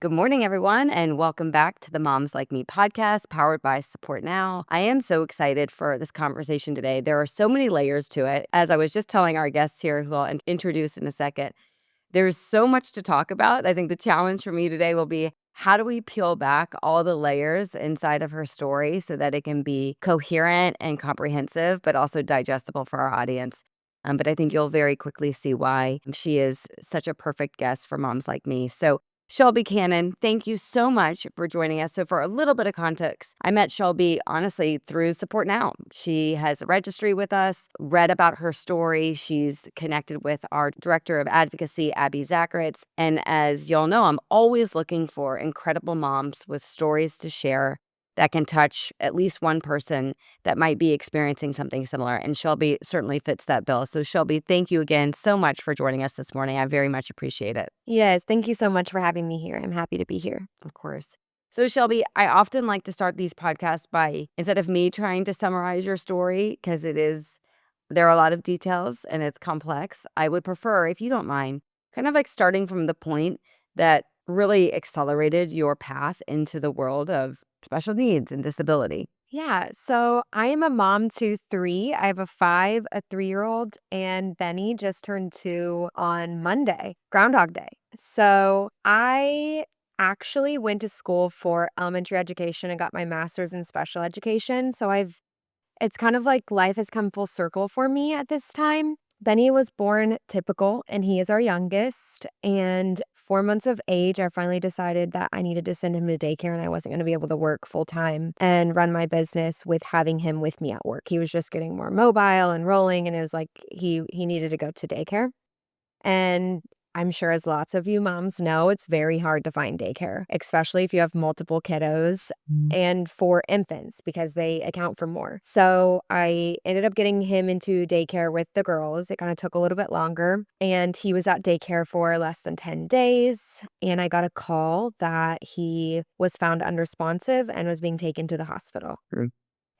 Good morning, everyone, and welcome back to the Moms Like Me podcast powered by Support Now. I am so excited for this conversation today. There are so many layers to it. As I was just telling our guests here, who I'll introduce in a second, there's so much to talk about. I think the challenge for me today will be how do we peel back all the layers inside of her story so that it can be coherent and comprehensive, but also digestible for our audience. But I think you'll very quickly see why she is such a perfect guest for moms like me. So, Shelby Cannon, thank you so much for joining us. So, for a little bit of context, I met Shelby honestly through Support Now. She has a registry with us, read about her story. She's connected with our director of advocacy, Abby Zacharitz. And as y'all know, I'm always looking for incredible moms with stories to share that can touch at least one person that might be experiencing something similar. And Shelby certainly fits that bill. So, Shelby, thank you again so much for joining us this morning. I very much appreciate it. Yes, thank you so much for having me here. I'm happy to be here. Of course. So, Shelby, I often like to start these podcasts by, instead of me trying to summarize your story, because there are a lot of details and it's complex, I would prefer, if you don't mind, kind of like starting from the point that really accelerated your path into the world of special needs and disability. Yeah, so I am a mom to three. I have a 5, a 3-year-old, and Benny just turned 2 on Monday, Groundhog Day. So I actually went to school for elementary education and got my master's in special education. It's kind of like life has come full circle for me at this time. Benny was born typical, and he is our youngest. And 4 months of age, I finally decided that I needed to send him to daycare, and I wasn't going to be able to work full time and run my business with having him with me at work. He was just getting more mobile and rolling, and it was like he needed to go to daycare. And I'm sure as lots of you moms know, it's very hard to find daycare, especially if you have multiple kiddos and for infants because they account for more. So I ended up getting him into daycare with the girls. It kind of took a little bit longer, and he was at daycare for less than 10 days. And I got a call that he was found unresponsive and was being taken to the hospital.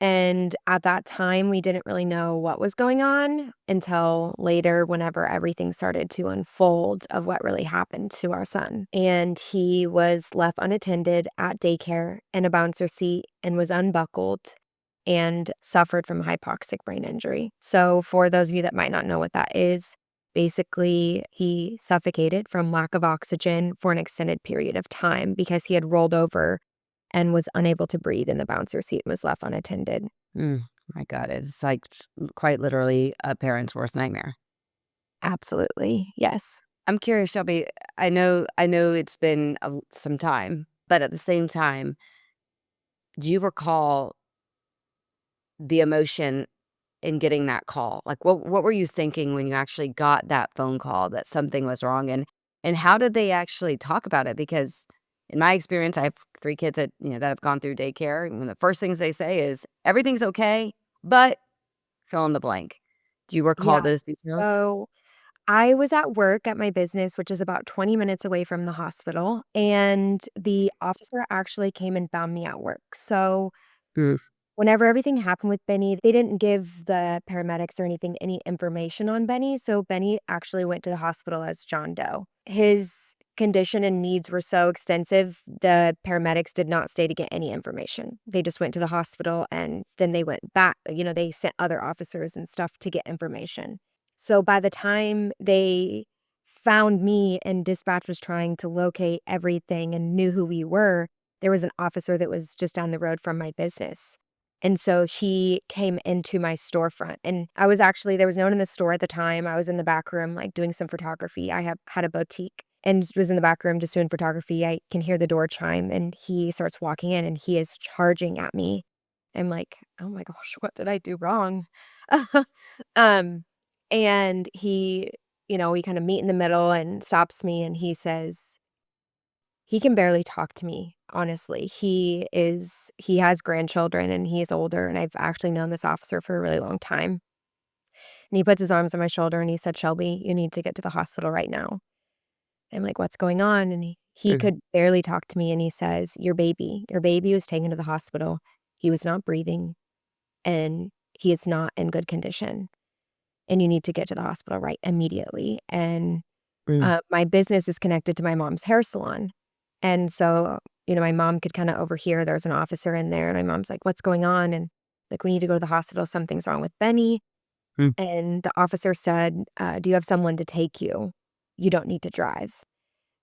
And at that time, we didn't really know what was going on until later, whenever everything started to unfold of what really happened to our son. And he was left unattended at daycare in a bouncer seat and was unbuckled and suffered from hypoxic brain injury. So, for those of you that might not know what that is, basically, he suffocated from lack of oxygen for an extended period of time because he had rolled over and was unable to breathe in the bouncer seat and was left unattended. My God, it's like quite literally a parent's worst nightmare. Absolutely, yes. I'm curious, Shelby. I know it's been some time, but at the same time, do you recall the emotion in getting that call? Like, what were you thinking when you actually got that phone call that something was wrong, and how did they actually talk about it? Because in my experience, I have 3 kids that have gone through daycare, and the first things they say is everything's okay, but fill in the blank. Do you recall Yeah. those details? So, I was at work at my business, which is about 20 minutes away from the hospital, and the officer actually came and found me at work. So, whenever everything happened with Benny, they didn't give the paramedics or anything any information on Benny, so Benny actually went to the hospital as John Doe. His condition and needs were so extensive, the paramedics did not stay to get any information. They just went to the hospital, and then they went back. They sent other officers and stuff to get information. So by the time they found me and dispatch was trying to locate everything and knew who we were, there was an officer that was just down the road from my business. And so he came into my storefront, and there was no one in the store at the time. I was in the back room, like, doing some photography. I had a boutique and was in the back room just doing photography. I can hear the door chime, and he starts walking in, and he is charging at me. I'm like, "Oh my gosh, what did I do wrong?" Um, and we kinda meet in the middle and stops me, and he says he can barely talk to me, honestly. He has grandchildren, and he's older, and I've actually known this officer for a really long time. And he puts his arms on my shoulder, and he said, "Shelby, you need to get to the hospital right now." I'm like, "What's going on?" And he Mm. could barely talk to me, and he says, Your baby was taken to the hospital. He was not breathing, and he is not in good condition, and you need to get to the hospital right immediately." And Mm. my business is connected to my mom's hair salon. And so, my mom could kinda overhear there was an officer in there, and my mom's like, "What's going on?" And, like, "We need to go to the hospital, something's wrong with Benny." Mm. And the officer said, "Do you have someone to take you? You don't need to drive."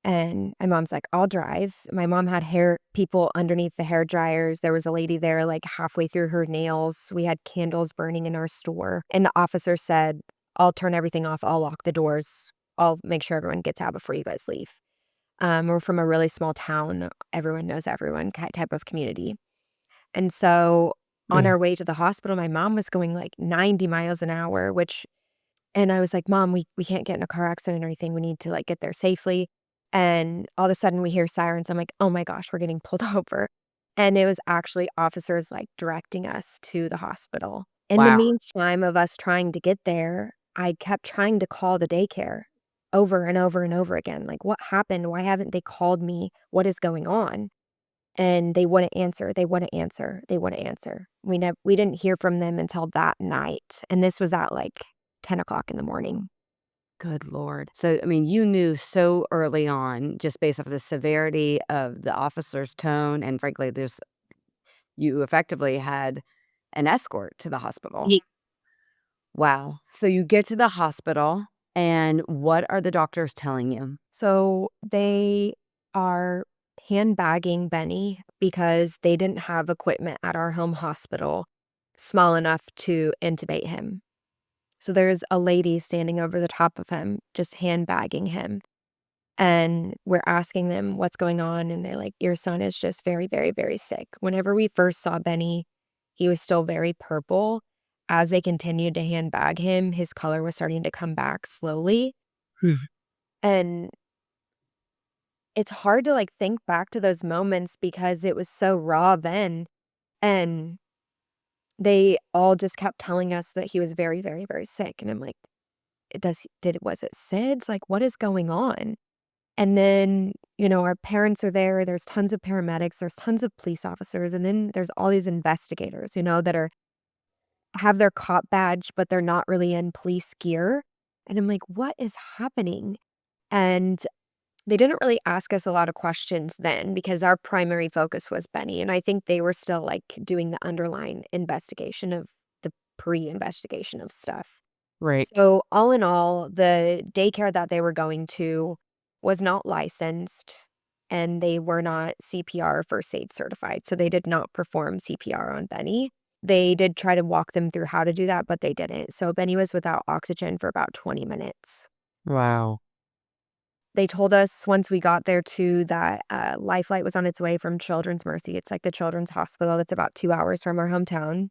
And my mom's like, "I'll drive." My mom had hair people underneath the hair dryers. There was a lady there, like, halfway through her nails. We had candles burning in our store. And the officer said, "I'll turn everything off. I'll lock the doors. I'll make sure everyone gets out before you guys leave." We're from a really small town. Everyone knows everyone type of community. And so on Mm. our way to the hospital, my mom was going like 90 miles an hour, and I was like, "Mom, we can't get in a car accident or anything. We need to, like, get there safely." And all of a sudden we hear sirens. I'm like, "Oh my gosh, we're getting pulled over." And it was actually officers, like, directing us to the hospital. In the Wow. meantime of us trying to get there, I kept trying to call the daycare over and over and over again. Like, "What happened? Why haven't they called me? What is going on?" And they wouldn't answer, they wouldn't answer, they wouldn't answer. We didn't hear from them until that night, and this was at, like, 10 o'clock in the morning. Good Lord. So, I mean, you knew so early on, just based off the severity of the officer's tone, and frankly, you effectively had an escort to the hospital. Ye Wow. So you get to the hospital, and what are the doctors telling you? So, they are handbagging Benny because they didn't have equipment at our home hospital small enough to intubate him. So, there's a lady standing over the top of him, just handbagging him. And we're asking them what's going on, and they're like, "Your son is just very, very, very sick." Whenever we first saw Benny, he was still very purple. As they continued to handbag him, his color was starting to come back slowly, Hmm. and it's hard to, like, think back to those moments because it was so raw then, and they all just kept telling us that he was very, very, very sick, and I'm like, Was it SIDS? Like, what is going on?" And then, our parents are there, there's tons of paramedics, there's tons of police officers, and then there's all these investigators, that have their cop badge, but they're not really in police gear. And I'm like, "What is happening?" And they didn't really ask us a lot of questions then because our primary focus was Benny, and I think they were still, like, doing the underlying investigation of the pre-investigation of stuff. Right. So, all in all, the daycare that they were going to was not licensed, and they were not CPR or first aid certified, so they did not perform CPR on Benny. They did try to walk them through how to do that, but they didn't. So Benny was without oxygen for about 20 minutes. Wow. They told us once we got there too that Life Flight was on its way from Children's Mercy. It's like the children's hospital that's about 2 hours from our hometown.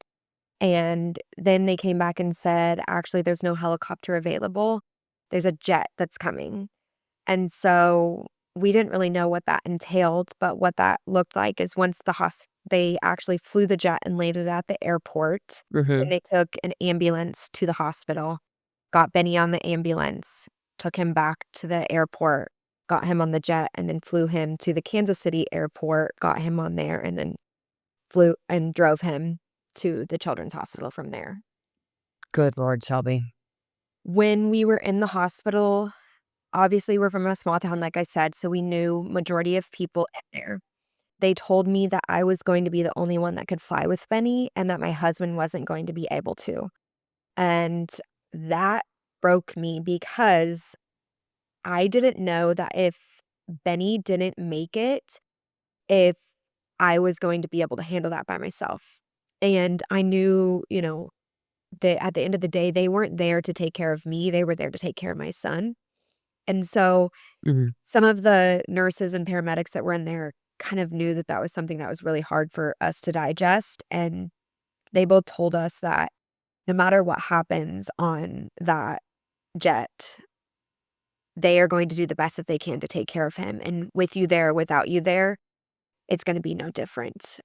And then they came back and said, actually, there's no helicopter available. There's a jet that's coming. And so we didn't really know what that entailed, but what that looked like is once they actually flew the jet and landed at the airport, then Mhm. they took an ambulance to the hospital, got Benny on the ambulance, took him back to the airport, got him on the jet, and then flew him to the Kansas City airport, got him on there, and then flew and drove him to the children's hospital from there. Good Lord, Shelby. When we were in the hospital, obviously, we're from a small town, like I said, so we knew majority of people in there. They told me that I was going to be the only one that could fly with Benny and that my husband wasn't going to be able to. And that broke me because I didn't know that if Benny didn't make it, if I was going to be able to handle that by myself. And I knew, that at the end of the day, they weren't there to take care of me. They were there to take care of my son. And so Mhm. some of the nurses and paramedics that were in there kind of knew that that was something that was really hard for us to digest, and they both told us that no matter what happens on that jet, they are going to do the best that they can to take care of him, and with you there, without you there, it's gonna be no different.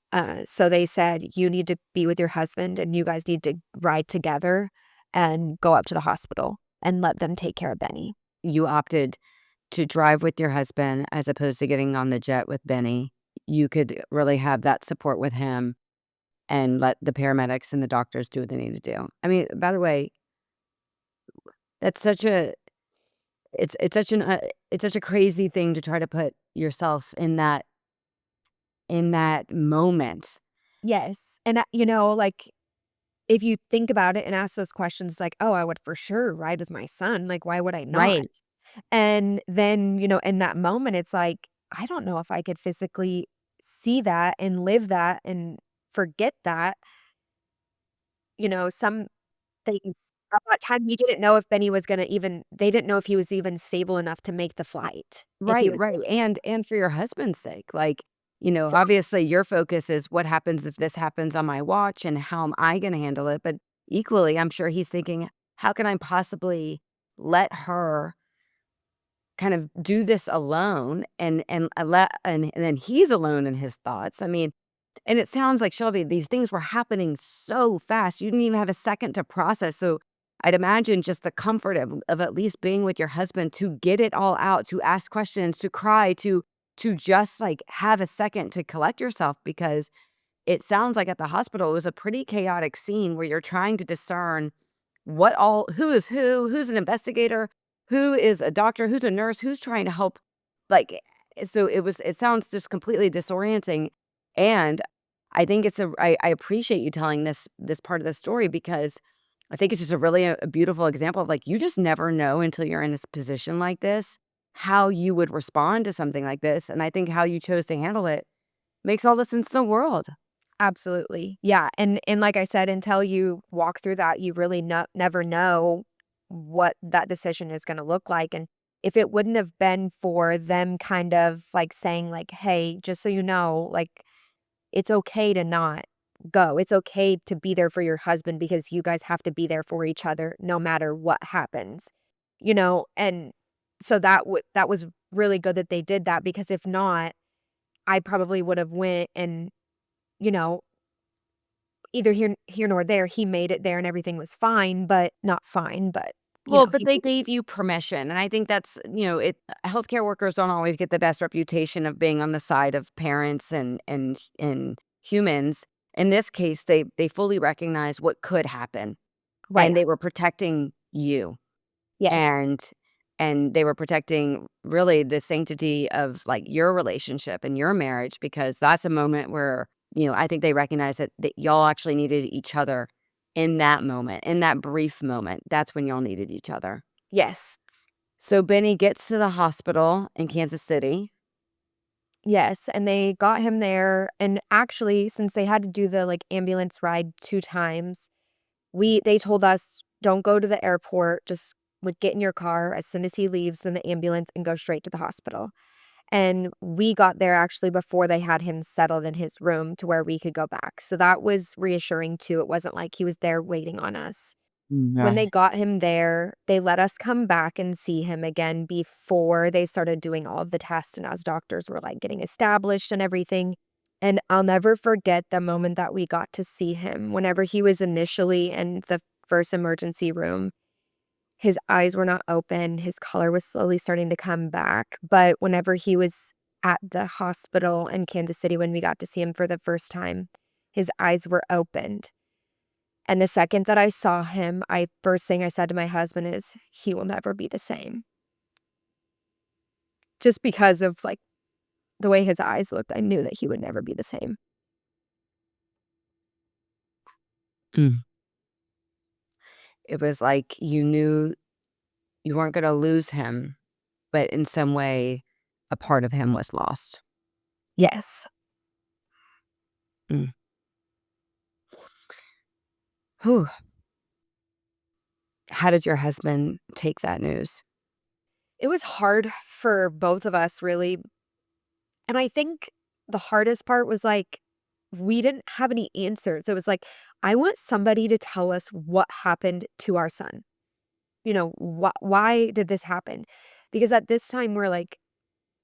So they said, "You need to be with your husband, and you guys need to ride together and go up to the hospital and let them take care of Benny." You opted to drive with your husband as opposed to getting on the jet with Benny. You could really have that support with him and let the paramedics and the doctors do what they need to do. I mean, by the way, that's such a it's such an it's such a crazy thing to try to put yourself in that moment. Yes, and, you know, like, if you think about it and ask those questions like, "Oh, I would for sure ride with my son, like, why would I not?" Right. And then, you know, in that moment, it's like, I don't know if I could physically see that and live that and forget that, you know, some things at that time, you didn't know if Benny was gonna even they didn't know if he was even stable enough to make the flight, if he Right, was right, really and for your husband's sake, like, for obviously your focus is what happens if this happens on my watch and how am I gonna handle it, but equally, I'm sure he's thinking, "How can I possibly let her kind of do this alone?" And then he's alone in his thoughts. I mean, and it sounds like, Shelby, these things were happening so fast, you didn't even have a second to process, so I'd imagine just the comfort of at least being with your husband to get it all out, to ask questions, to cry, to just, like, have a second to collect yourself because it sounds like at the hospital, it was a pretty chaotic scene where you're trying to discern who is who's an investigator, who is a doctor, who's a nurse, who's trying to help, like, so it sounds just completely disorienting, and I think I appreciate you telling this part of the story because I think it's just a really a beautiful example of, like, you just never know until you're in this position like this, how you would respond to something like this, and I think how you chose to handle it makes all the sense in the world. absolutely, yeah, and like I said, until you walk through that, you really never know what that decision is gonna look like, and if it wouldn't have been for them kind of, like, saying, like, "Hey, just so you know, like, it's okay to not go. It's okay to be there for your husband because you guys have to be there for each other no matter what happens." You know, and so that was really good that they did that because if not, I probably would have went and, you know, either here nor there, he made it there and everything was fine, but not fine, but, you Well, know, but he they made it. gave you permission, and I think that's, healthcare workers don't always get the best reputation of being on the side of parents and humans. In this case, they fully recognize what could happen, Right. and they were protecting you, Yes. and they were protecting really the sanctity of, like, your relationship and your marriage because that's a moment where, I think they recognize that y'all actually needed each other in that moment, in that brief moment. That's when y'all needed each other. Yes. So Benny gets to the hospital in Kansas City. Yes, and they got him there, and actually, since they had to do the, like, ambulance ride 2 times, they told us, "Don't go to the airport, just would get in your car as soon as he leaves in the ambulance and go straight to the hospital." And we got there actually before they had him settled in his room to where we could go back, so that was reassuring too, it wasn't like he was there waiting on us. When they Right. got him there, they let us come back and see him again before they started doing all of the tests and as doctors were, like, getting established and everything, and I'll never forget the moment that we got to see him. Whenever he was initially in the first emergency room, his eyes were not open, his color was slowly starting to come back, but whenever he was at the hospital in Kansas City when we got to see him for the first time, his eyes were opened. And the second that I saw him, I first thing I said to my husband is, "He will never be the same." Just because of, like, the way his eyes looked, I knew that he would never be the same. Mm. It was like you knew you weren't gonna lose him, but in some way, a part of him was lost. Yes. Mm. Whew. How did your husband take that news? It was hard for both of us, really, and I think the hardest part was, like, we didn't have any answers. It was like, I want somebody to tell us what happened to our son. You know, why did this happen? Because at this time, we're like,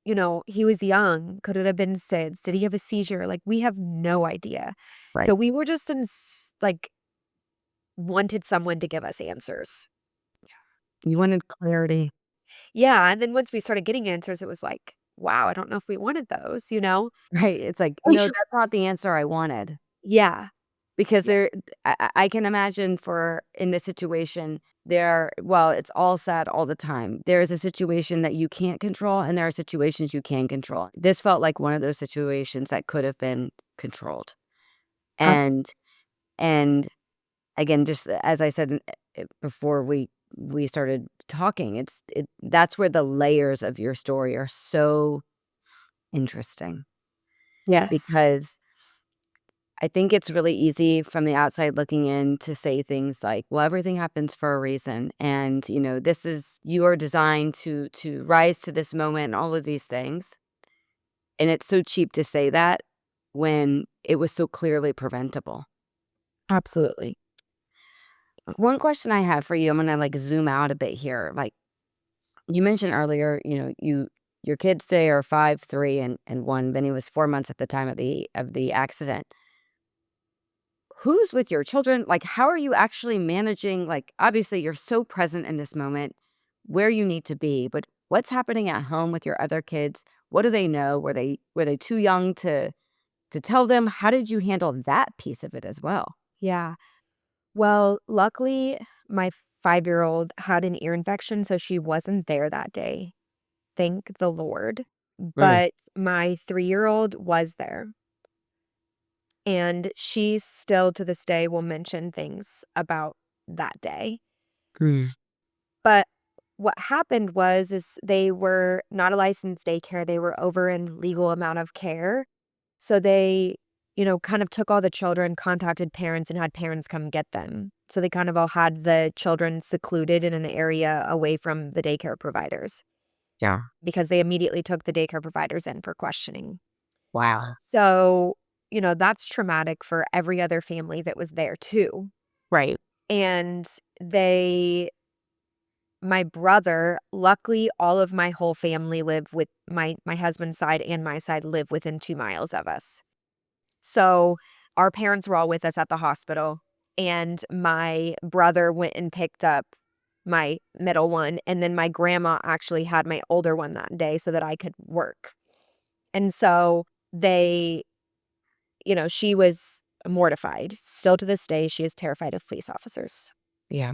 you know, he was young. Could it have been SIDS? Did he have a seizure? Like, we have no idea. Right. So we were just like, wanted someone to give us answers. You wanted clarity. Yeah, and then once we started getting answers, it was like, wow, I don't know if we wanted those, you know? Right, it's like, "No, that's not the answer I wanted." Yeah, Because yeah, I can imagine for in this situation, well, it's all sad all the time. There is a situation that you can't control, and there are situations you can control. This felt like one of those situations that could have been controlled. Abs And and again, just as I said before we started talking, that's where the layers of your story are so interesting Yes. because I think it's really easy from the outside looking in to say things like, "Well, everything happens for a reason, and, this is you are designed to rise to this moment," and all of these things, and it's so cheap to say that when it was so clearly preventable. Absolutely. One question I have for you, I'm gonna, like, zoom out a bit here, like, you mentioned earlier, your kids today are 5, 3, and 1. Benny was 4 months at the time of the accident. Who's with your children? Like, how are you actually managing like, obviously, you're so present in this moment where you need to be, but what's happening at home with your other kids? What do they know? Were they too young to tell them? How did you handle that piece of it as well? Yeah. Well, luckily, my five-year-old had an ear infection, so she wasn't there that day. Thank the Lord. Right. But my three-year-old was there, and she still to this day will mention things about that day. Mm. But what happened is they were not a licensed daycare, they were over in legal amount of care. So they, kind of took all the children, contacted parents, and had parents come get them. So they kind of all had the children secluded in an area away from the daycare providers Yeah. because they immediately took the daycare providers in for questioning. Wow. So, that's traumatic for every other family that was there too. Right. And they my brother, luckily all of my whole family live with my husband's side and my side live within 2 miles of us. So, our parents were all with us at the hospital, and my brother went and picked up my middle one, and then my grandma actually had my older one that day so that I could work. And so they she was mortified. Still to this day, she is terrified of police officers. Yeah.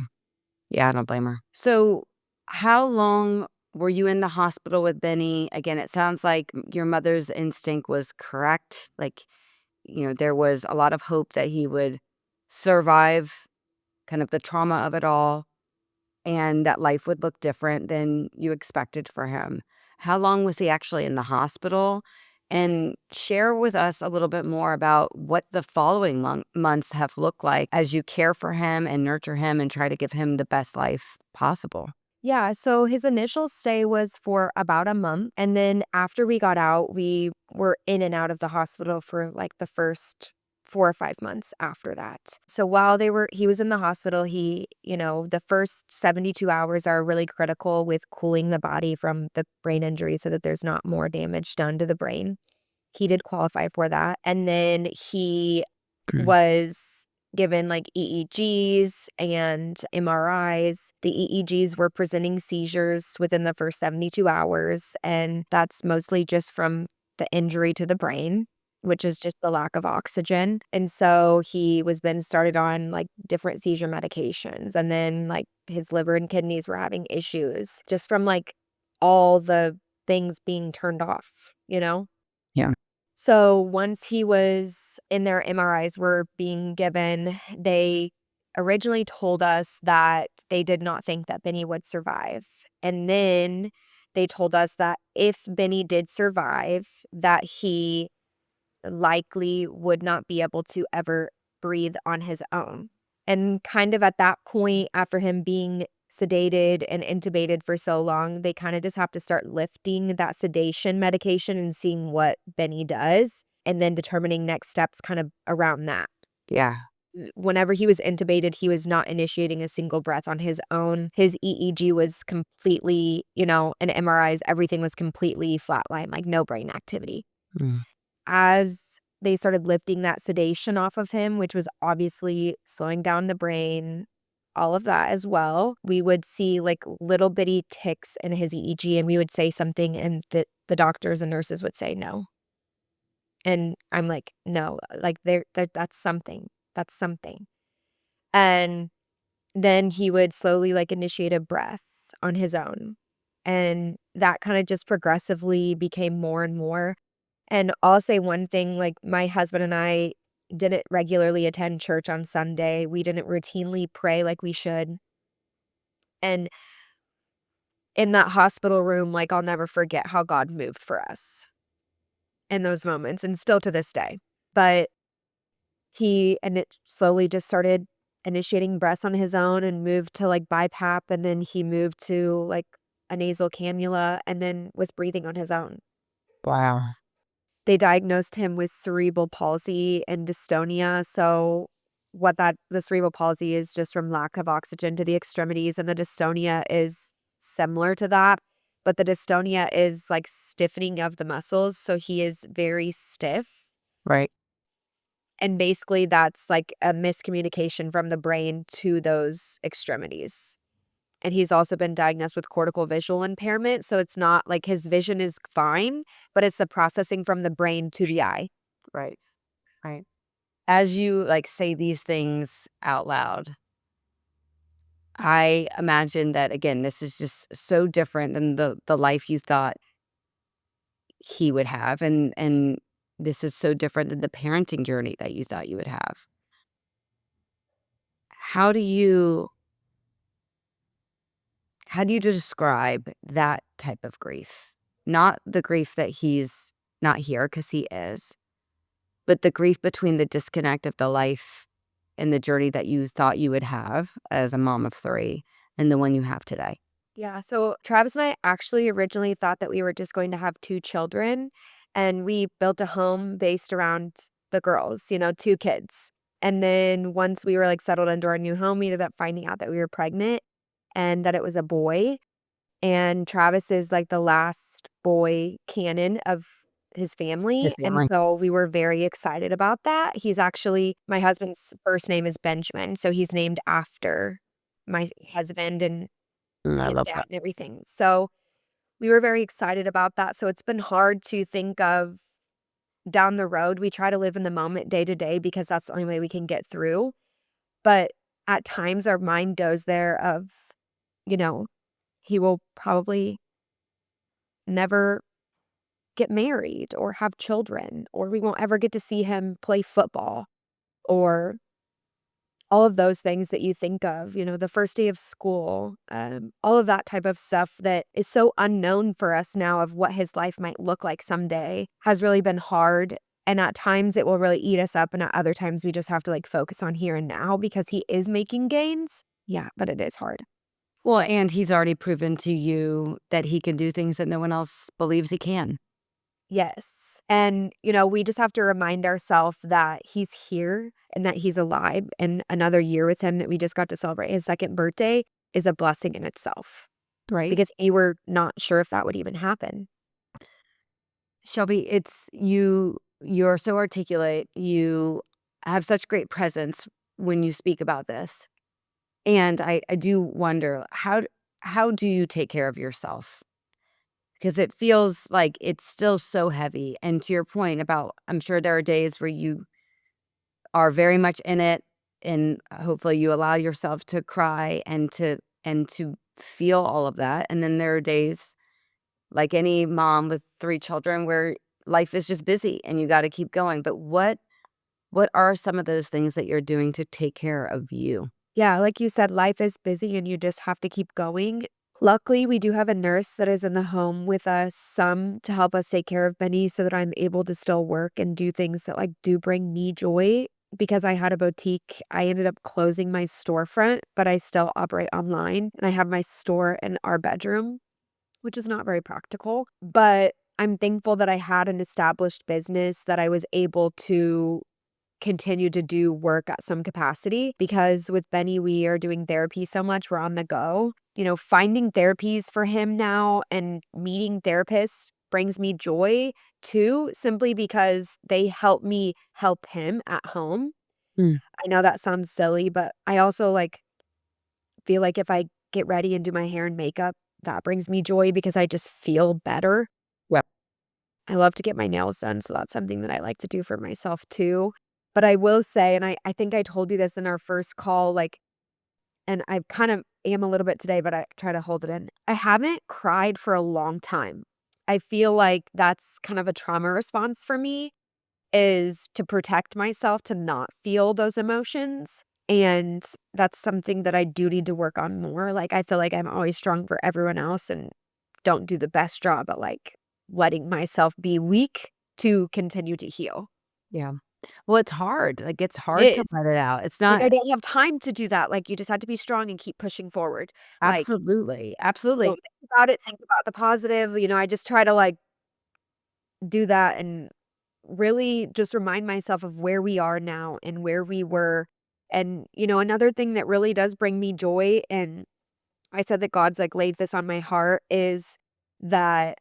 Yeah, I don't blame her. So, how long were you in the hospital with Benny? Again, it sounds like your mother's instinct was correct. Like, there was a lot of hope that he would survive kind of the trauma of it all and that life would look different than you expected for him. How long was he actually in the hospital? And share with us a little bit more about what the following months have looked like as you care for him and nurture him and try to give him the best life possible. Yeah, so his initial stay was for about a month, and then after we got out, we were in and out of the hospital for, like, the first 4 or 5 months after that. So while he was in the hospital, the first 72 hours are really critical with cooling the body from the brain injury so that there's not more damage done to the brain. He did qualify for that, and then he Mm. was given, like, EEGs and MRIs. The EEGs were presenting seizures within the first 72 hours, and that's mostly just from the injury to the brain, which is just the lack of oxygen, and so he was then started on, like, different seizure medications, and then, like, his liver and kidneys were having issues just from, like, all the things being turned off, you know? Yeah. So once he was in their MRIs were being given, they originally told us that they did not think that Benny would survive. And then they told us that if Benny did survive, that he likely would not be able to ever breathe on his own. And kind of at that point, after him being sedated and intubated for so long, they kind of just have to start lifting that sedation medication and seeing what Benny does, and then determining next steps kind of around that. Yeah. Whenever he was intubated, he was not initiating a single breath on his own. His EEG was completely, and MRIs, everything was completely flatline, like no brain activity. Mm. As they started lifting that sedation off of him, which was obviously slowing down the brain, all of that as well, we would see, like, little bitty ticks in his EEG, and we would say something, and the doctors and nurses would say, "No." And I'm like, "No, like, that's something. That's something." And then he would slowly like initiate a breath on his own. And that kind of just progressively became more and more. And I'll say one thing, like my husband and I didn't regularly attend church on Sunday. We didn't routinely pray like we should. And in that hospital room, like I'll never forget how God moved for us in those moments and still to this day. But it slowly just started initiating breaths on his own and moved to like BiPAP, and then he moved to like a nasal cannula and then was breathing on his own. Wow. They diagnosed him with cerebral palsy and dystonia. So the cerebral palsy is just from lack of oxygen to the extremities, and the dystonia is similar to that. But the dystonia is like stiffening of the muscles. So he is very stiff. Right. And basically that's like a miscommunication from the brain to those extremities. And he's also been diagnosed with cortical visual impairment. So it's not like his vision is fine, but it's the processing from the brain to the eye. Right. Right. As you like say these things out loud, I imagine that again, this is just so different than the life you thought he would have, and this is so different than the parenting journey that you thought you would have. How do you how do you describe that type of grief? Not the grief that he's not here, because he is, but the grief between the disconnect of the life and the journey that you thought you would have as a mom of 3 and the one you have today. Yeah, so Travis and I actually originally thought that we were just going to have 2 children, and we built a home based around the girls, 2 kids. And then once we were, like, settled into our new home, we ended up finding out that we were pregnant and that it was a boy, and Travis is, like, the last boy Cannon of his family, His and family. so we were very excited about that. He's actually my husband's first name is Benjamin, so he's named after my husband and I his love dad that. and everything. So, we were very excited about that, so it's been hard to think of down the road. We try to live in the moment day to day because that's the only way we can get through, but at times our mind goes there of, you know, he will probably never get married or have children, or we won't ever get to see him play football, or all of those things that you think of, the first day of school, all of that type of stuff that is so unknown for us now of what his life might look like someday has really been hard. And at times it will really eat us up. And at other times we just have to like focus on here and now because he is making gains. Yeah, but it is hard. Well, and he's already proven to you that he can do things that no one else believes he can. Yes. And, we just have to remind ourselves that he's here and that he's alive. And another year with him that we just got to celebrate his second birthday is a blessing in itself Right. because we were not sure if that would even happen. Shelby, it's you're so articulate. You have such great presence when you speak about this. And I do wonder how do you take care of yourself? Because it feels like it's still so heavy. And to your point about, I'm sure there are days where you are very much in it, and hopefully you allow yourself to cry and to feel all of that. And then there are days like any mom with 3 children where life is just busy and you got to keep going. But what are some of those things that you're doing to take care of you? Yeah, like you said, life is busy and you just have to keep going. Luckily, we do have a nurse that is in the home with us, some to help us take care of Benny so that I'm able to still work and do things that like do bring me joy. Because I had a boutique, I ended up closing my storefront, but I still operate online and I have my store in our bedroom, which is not very practical. But I'm thankful that I had an established business that I was able to continue to do work at some capacity because with Benny, we are doing therapy so much, we're on the go. Finding therapies for him now and meeting therapists brings me joy too, simply because they help me help him at home. Mm. I know that sounds silly, but I also like feel like if I get ready and do my hair and makeup, that brings me joy because I just feel better. Well, I love to get my nails done, so that's something that I like to do for myself too. But I will say, and I think I told you this in our first call, like and I kind of am a little bit today, but I try to hold it in. I haven't cried for a long time. I feel like that's kind of a trauma response for me, is to protect myself to not feel those emotions. And that's something that I do need to work on more. Like, I feel like I'm always strong for everyone else and don't do the best job at like letting myself be weak to continue to heal. Yeah. Well, it's hard. Like, it's It hard to is. let it out. It's Like, I not don't have time to do that. Like, you just have to be strong and keep pushing forward. Like, absolutely, don't absolutely. think about it, think about the positive. I just try to like do that and really just remind myself of where we are now and where we were. And, another thing that really does bring me joy, and I said that God's like laid this on my heart, is that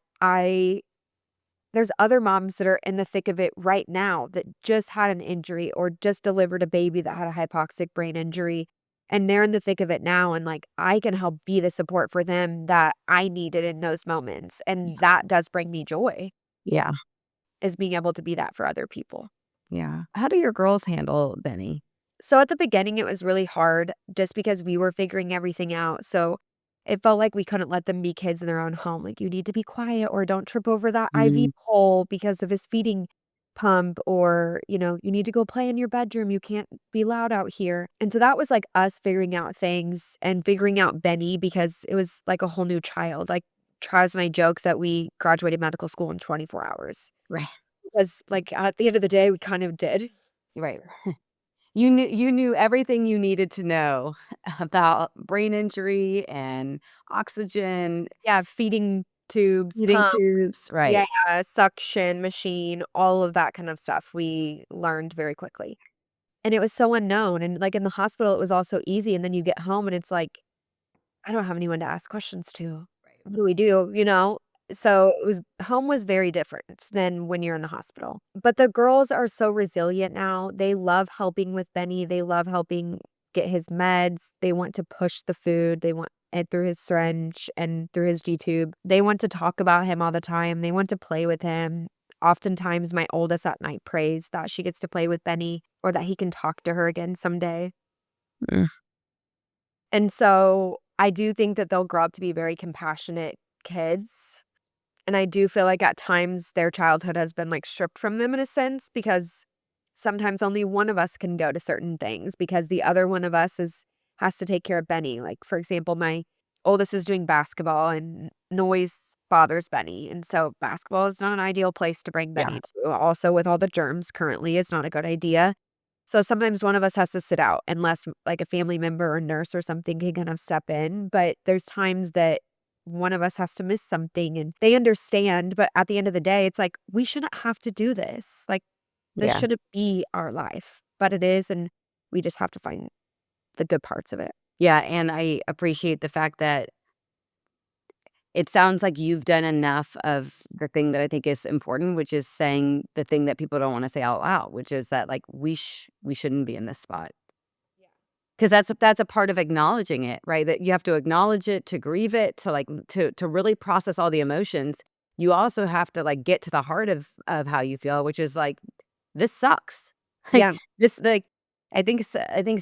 there's other moms that are in the thick of it right now that just had an injury or just delivered a baby that had a hypoxic brain injury. And they're in the thick of it now. And like, I can help be the support for them that I needed in those moments. And that does bring me joy, Yeah, is being able to be that for other people. yeah. How do your girls handle Benny? So at the beginning, it was really hard just because we were figuring everything out. So it felt like we couldn't let them be kids in their own home. Like, you need to be quiet or don't trip over that IV Mm, pole because of his feeding pump, or, you need to go play in your bedroom. You can't be loud out here. And so that was like us figuring out things and figuring out Benny, because it was like a whole new child. Like, Charles and I joke that we graduated medical school in 24 hours right, because, like, at the end of the day, we kind of did. right. You knew everything you needed to know about brain injury and oxygen, Yeah, feeding tubes, feeding pump. tubes, Yeah, right. suction machine, all of that kind of stuff we learned very quickly. And it was so unknown, and, like, in the hospital, it was all so easy, and then you get home, and it's like, I don't have anyone to ask questions to. Right. What do we do, you know? So, it was home was very different than when you're in the hospital. But the girls are so resilient now. They love helping with Benny. They love helping get his meds. They want to push the food. They want it through his syringe and through his G tube. They want to talk about him all the time. They want to play with him. Oftentimes, my oldest at night prays that she gets to play with Benny or that he can talk to her again someday. Mm, And so I do think that they'll grow up to be very compassionate kids. And I do feel like at times their childhood has been like stripped from them in a sense, because sometimes only one of us can go to certain things because the other one of us is has to take care of Benny. Like, for example, my oldest is doing basketball and noise bothers Benny. And so basketball is not an ideal place to bring yeah, Benny to. Also, with all the germs currently, it's not a good idea. So sometimes one of us has to sit out unless like a family member or nurse or something can kind of step in. But there's times that one of us has to miss something and they understand. But at the end of the day, it's like, we shouldn't have to do this. Like, this yeah. shouldn't be our life, but it is. And we just have to find the good parts of it. Yeah, and I appreciate the fact that it sounds like you've done enough of the thing that I think is important, which is saying the thing that people don't wanna say out loud, which is that, like, we shouldn't be in this spot. Yeah. 'Cause that's a part of acknowledging it, right? That you have to acknowledge it, to grieve it, to, like, to really process all the emotions. You also have to, like, get to the heart of how you feel, which is, like, "This sucks." Like, Yeah. this, like I think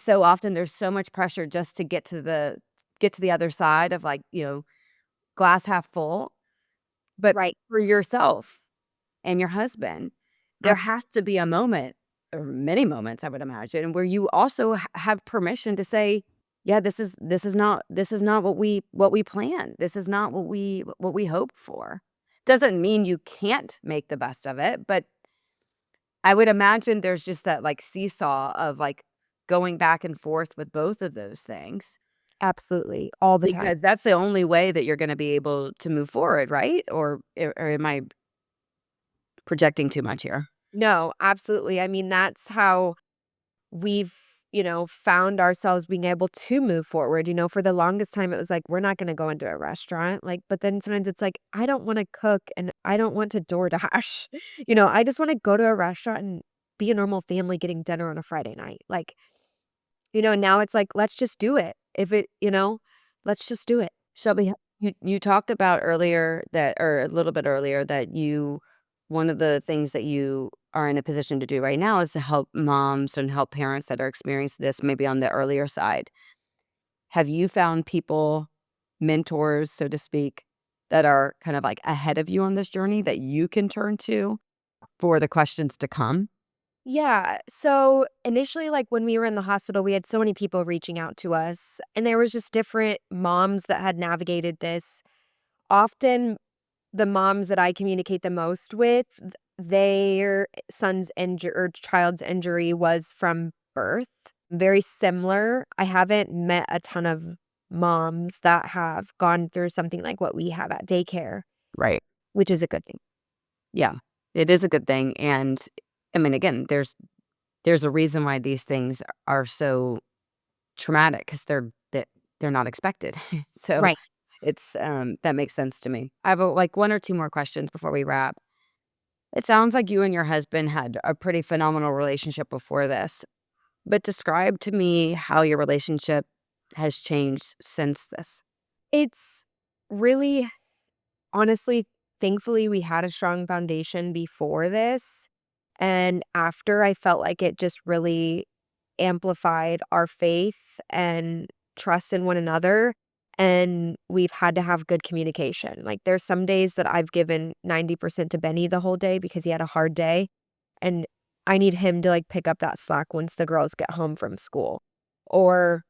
so often there's so much pressure just to get to the other side of, like, glass half full. But Right. for yourself and your husband, there has Absolutely. to be a moment, or many moments, I would imagine, where you also have permission to say, "Yeah, this is not what we planned. This is not what we hoped for." Doesn't mean you can't make the best of it, but I would imagine there's just that, like, seesaw of, like, going back and forth with both of those things, Absolutely. All the time. because that's the only way that you're gonna be able to move forward, right? Or am I projecting too much here? No, absolutely. I mean, that's how we've, found ourselves being able to move forward. For the longest time, it was like, we're not going to go into a restaurant. Like, but then sometimes it's like, I don't want to cook and I don't want to DoorDash. I just want to go to a restaurant and be a normal family getting dinner on a Friday night. Like, now it's like, let's just do it. Let's just do it. Shelby, you talked about earlier that, or a little bit earlier, that one of the things that you are in a position to do right now is to help moms and help parents that are experiencing this maybe on the earlier side. have you found people, mentors, so to speak, that are kind of like ahead of you on this journey that you can turn to for the questions to come? Yeah. So initially, like when we were in the hospital, we had so many people reaching out to us, and there was just different moms that had navigated this. Often, the moms that I communicate the most with, their son's injury or child's injury was from birth. Very similar. I haven't met a ton of moms that have gone through something like what we have at daycare, Right. which is a good thing. Yeah. It is a good thing, and, I mean, again, there's a reason why these things are so traumatic because they're not expected. So, Right. it's, that makes sense to me. I have, like, 1 or 2 more questions before we wrap. It sounds like you and your husband had a pretty phenomenal relationship before this, but describe to me how your relationship has changed since this. It's really honestly, thankfully, we had a strong foundation before this. And after, I felt like it just really amplified our faith and trust in one another. And we've had to have good communication. Like, there's some days that I've given 90% to Benny the whole day because he had a hard day. And I need him to like pick up that slack once the girls get home from school. Or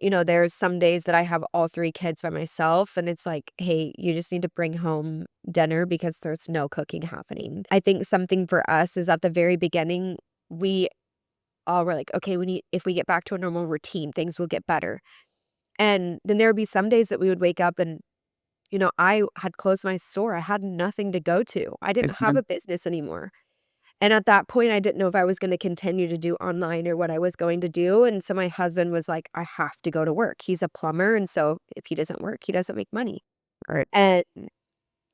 there's some days that I have all 3 kids by myself, and it's like, "Hey, you just need to bring home dinner because there's no cooking happening." I think something for us is at the very beginning, we all were like, "Okay, we need if we get back to a normal routine, things will get better." And then there would be some days that we would wake up and, I had closed my store, I had nothing to go to. I didn't have Mhm. a business anymore. And at that point, I didn't know if I was gonna continue to do online or what I was going to do, and so my husband was like, "I have to go to work." He's a plumber, and so if he doesn't work, he doesn't make money. Right. And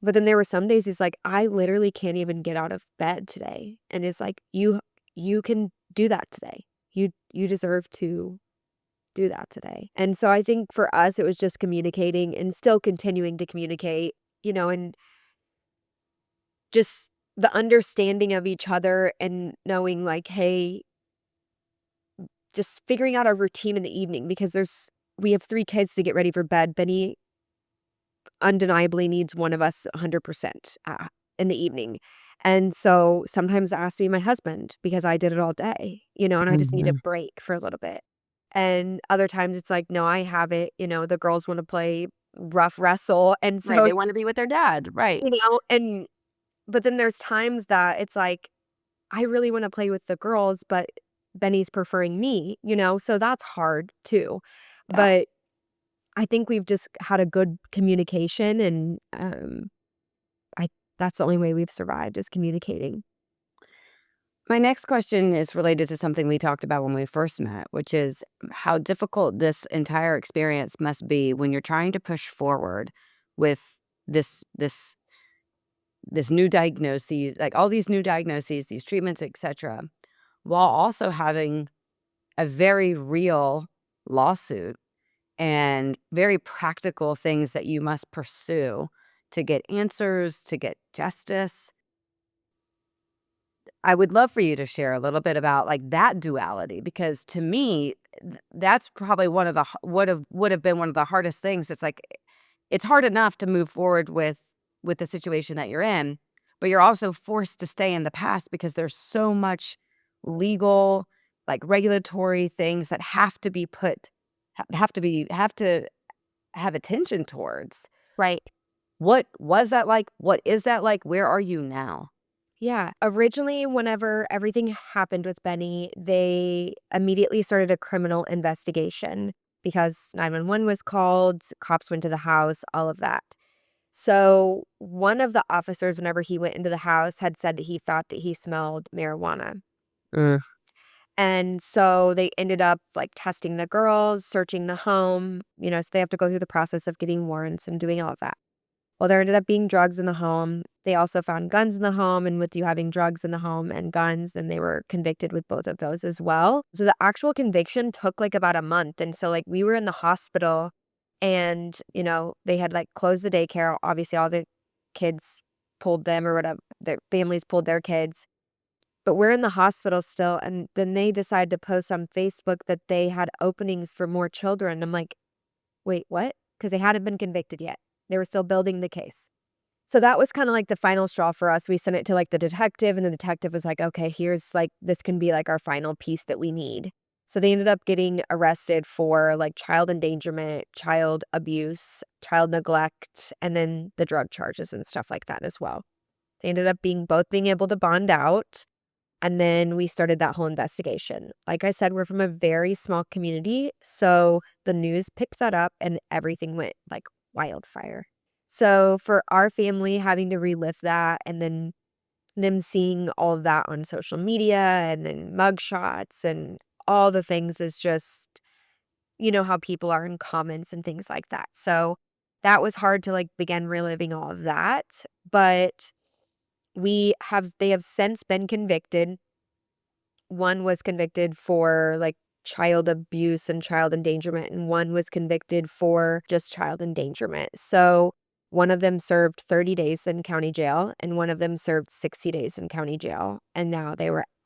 but then there were some days he's like, "I literally can't even get out of bed today." And it's like, "You can do that today. You deserve to do that today." And so I think for us, it was just communicating and still continuing to communicate, and just the understanding of each other and knowing like, "Hey," just figuring out our routine in the evening because we have 3 kids to get ready for bed. Benny undeniably needs one of us 100%, in the evening. And so sometimes it has to be my husband because I did it all day, and I just need a Mhm. break for a little bit. And other times it's like, "No, I have it," the girls wanna play rough wrestle, and Right, so, they wanna be with their dad, right. and but then there's times that it's like, I really wanna play with the girls, but Benny's preferring me, so that's hard too. Yeah. But I think we've just had a good communication and, I that's the only way we've survived is communicating. My next question is related to something we talked about when we first met, which is how difficult this entire experience must be when you're trying to push forward with this this new diagnosis, like all these new diagnoses, these treatments, etc., while also having a very real lawsuit and very practical things that you must pursue to get answers, to get justice. I would love for you to share a little bit about, like, that duality because to me, that's probably one of the h would have been one of the hardest things. It's like, it's hard enough to move forward with the situation that you're in, but you're also forced to stay in the past because there's so much legal, like, regulatory things that have to be put have to have attention towards. Right. What was that like? What is that like? Where are you now? Yeah. Originally, whenever everything happened with Benny, they immediately started a criminal investigation because 911 was called, cops went to the house, all of that. So, one of the officers, whenever he went into the house, had said that he thought that he smelled marijuana. Mm, And so they ended up like testing the girls, searching the home, so they have to go through the process of getting warrants and doing all of that. Well, there ended up being drugs in the home. They also found guns in the home. And with you having drugs in the home and guns, then they were convicted with both of those as well. So the actual conviction took like about a month. And so, like, we were in the hospital and, they had like closed the daycare. Obviously, all the kids pulled them or whatever, their families pulled their kids. but we're in the hospital still. And then they decide to post on Facebook that they had openings for more children. I'm like, wait, what? Because they hadn't been convicted yet. They were still building the case. So that was kind of like the final straw for us. We sent it to like the detective, and the detective was like, okay, here's like, this can be like our final piece that we need. So they ended up getting arrested for like child endangerment, child abuse, child neglect, and then the drug charges and stuff like that as well. They ended up being able to bond out. And then we started that whole investigation. Like I said, we're from a very small community. So the news picked that up and everything went like wildfire. So for our family having to relive that, and then them seeing all of that on social media and then mugshots and all the things is just, how people are in comments and things like that. So that was hard to like begin reliving all of that. But they have since been convicted. One was convicted for like child abuse and child endangerment, and one was convicted for just child endangerment. So one of them served 30 days in county jail, and one of them served 60 days in county jail. And now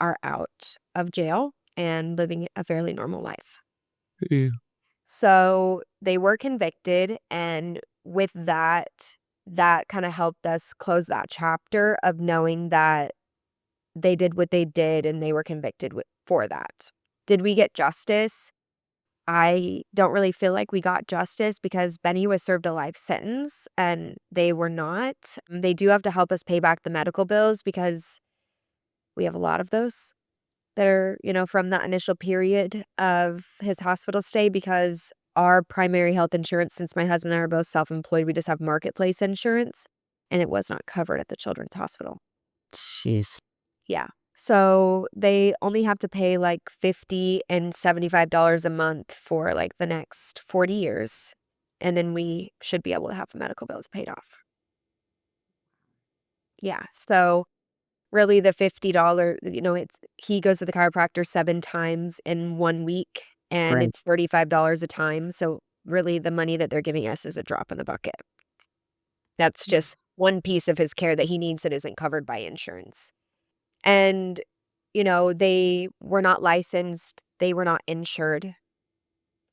are out of jail and living a fairly normal life. Yeah. So they were convicted, and with that kind of helped us close that chapter of knowing that they did what they did and they were convicted for that. Did we get justice? I don't really feel like we got justice because Benny was served a life sentence and they were not. They do have to help us pay back the medical bills because we have a lot of those that are, from that initial period of his hospital stay, because our primary health insurance, since my husband and I are both self-employed, we just have marketplace insurance, and it was not covered at the children's hospital. Jeez. Yeah. So they only have to pay like $50 and $75 a month for like the next 40 years. And then we should be able to have the medical bills paid off. Yeah. So really the $50, he goes to the chiropractor 7 times in 1 week, and Right. it's $35 a time. So really the money that they're giving us is a drop in the bucket. That's just one piece of his care that he needs that isn't covered by insurance. And, they were not licensed, they were not insured.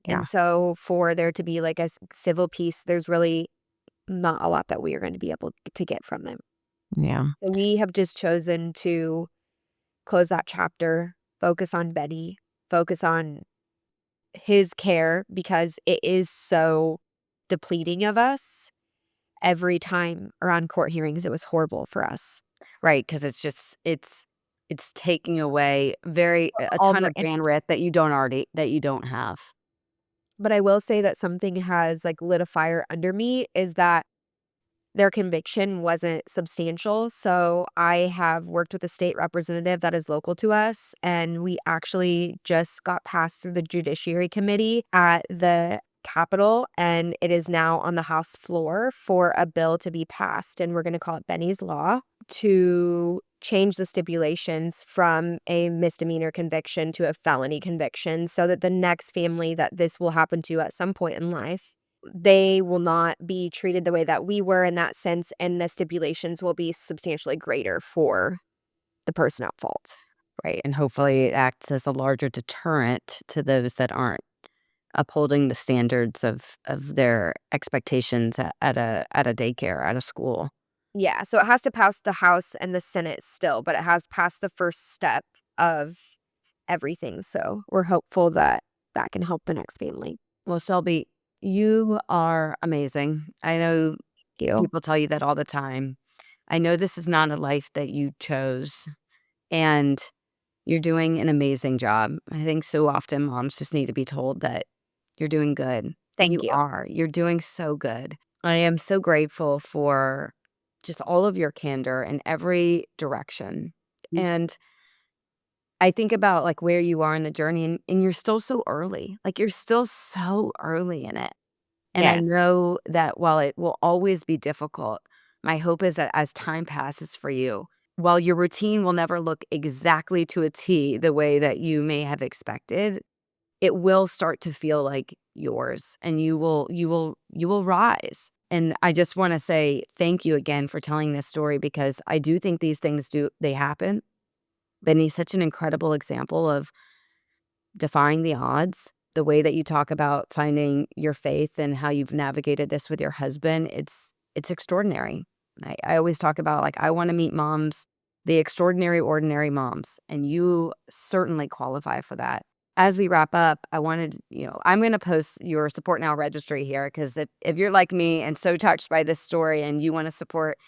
Yeah. And so for there to be like a civil piece, there's really not a lot that we are going to be able to get from them. Yeah. So we have just chosen to close that chapter, focus on Betty, focus on his care, because it is so depleting of us. Every time around court hearings, it was horrible for us. Right, because it's taking away a All ton their of bandwidth that you don't have. But I will say that something has like lit a fire under me, is that their conviction wasn't substantial. So I have worked with a state representative that is local to us, and we actually just got passed through the Judiciary Committee at the Capitol, and it is now on the House floor for a bill to be passed, and we're going to call it Benny's Law, to change the stipulations from a misdemeanor conviction to a felony conviction, so that the next family that this will happen to at some point in life, they will not be treated the way that we were in that sense, and the stipulations will be substantially greater for the person at fault. Right, and hopefully it acts as a larger deterrent to those that aren't upholding the standards of their expectations at a daycare, at a school. Yeah, so it has to pass the House and the Senate still, but it has passed the first step of everything, so we're hopeful that that can help the next family. Well, Shelby, you are amazing. I know Thank you. people tell you that all the time. I know this is not a life that you chose, and you're doing an amazing job. I think so often moms just need to be told that you're doing good. Thank You you. are. You're doing so good. I am so grateful for just all of your candor in every direction. And I think about like where you are in the journey, and you're still so early. Like you're still so early in it. And I Yes. know that while it will always be difficult, my hope is that as time passes for you, while your routine will never look exactly to a T the way that you may have expected, it will start to feel like yours, and you will rise. And I just want to say thank you again for telling this story, because I do think these things they happen, Benny's such an incredible example of defying the odds. The way that you talk about finding your faith and how you've navigated this with your husband, it's extraordinary. I always talk about, like, I want to meet moms, the extraordinary, ordinary moms, and you certainly qualify for that. As we wrap up, I wanted, I'm going to post your Support Now registry here because if you're like me and so touched by this story and you want to support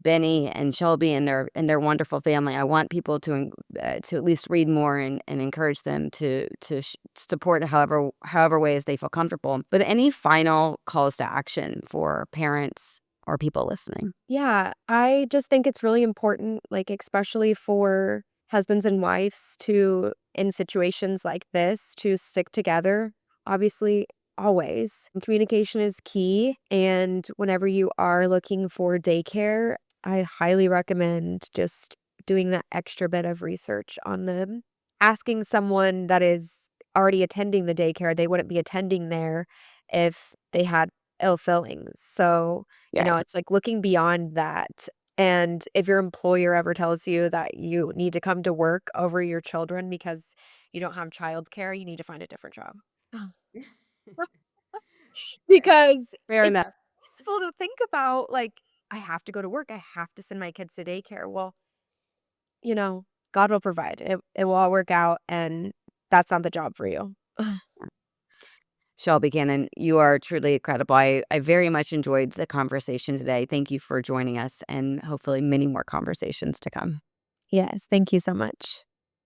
Benny and Shelby and their wonderful family, I want people to at least read more and encourage them to support however ways they feel comfortable. But any final calls to action for parents or people listening? Yeah, I just think it's really important, like, especially for husbands and wives to, in situations like this, to stick together. Obviously, always. Communication is key. And whenever you are looking for daycare, I highly recommend just doing that extra bit of research on them. Asking someone that is already attending the daycare, they wouldn't be attending there if they had ill feelings. So, Yeah. it's like looking beyond that. And if your employer ever tells you that you need to come to work over your children because you don't have childcare, you need to find a different job. Because Fair enough. it's stressful to think about, like, I have to go to work, I have to send my kids to daycare. Well, God will provide. It will all work out, and that's not the job for you. Shelby Cannon, you are truly incredible. I very much enjoyed the conversation today. Thank you for joining us and hopefully many more conversations to come. Yes, thank you so much.